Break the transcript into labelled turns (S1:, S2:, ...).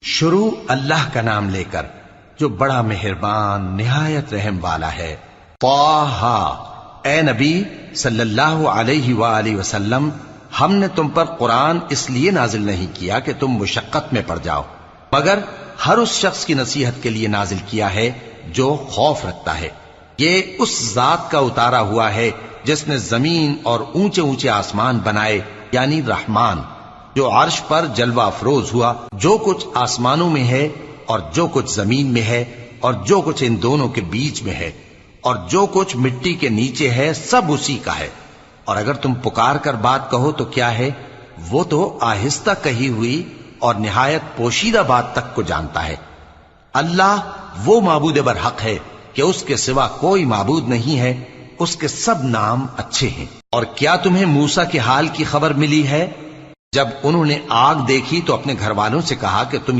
S1: شروع اللہ کا نام لے کر جو بڑا مہربان نہایت رحم والا ہے۔ طٰہٰ، اے نبی صلی اللہ علیہ وآلہ وسلم، ہم نے تم پر قرآن اس لیے نازل نہیں کیا کہ تم مشقت میں پڑ جاؤ، مگر ہر اس شخص کی نصیحت کے لیے نازل کیا ہے جو خوف رکھتا ہے۔ یہ اس ذات کا اتارا ہوا ہے جس نے زمین اور اونچے اونچے آسمان بنائے، یعنی رحمان، جو عرش پر جلوہ افروز ہوا۔ جو کچھ آسمانوں میں ہے اور جو کچھ زمین میں ہے اور جو کچھ ان دونوں کے بیچ میں ہے اور جو کچھ مٹی کے نیچے ہے، سب اسی کا ہے۔ اور اگر تم پکار کر بات کہو تو کیا ہے، وہ تو آہستہ کہی ہوئی اور نہایت پوشیدہ بات تک کو جانتا ہے۔ اللہ وہ معبود برحق ہے کہ اس کے سوا کوئی معبود نہیں ہے، اس کے سب نام اچھے ہیں۔ اور کیا تمہیں موسیٰ کے حال کی خبر ملی ہے؟ جب انہوں نے آگ دیکھی تو اپنے گھر والوں سے کہا کہ تم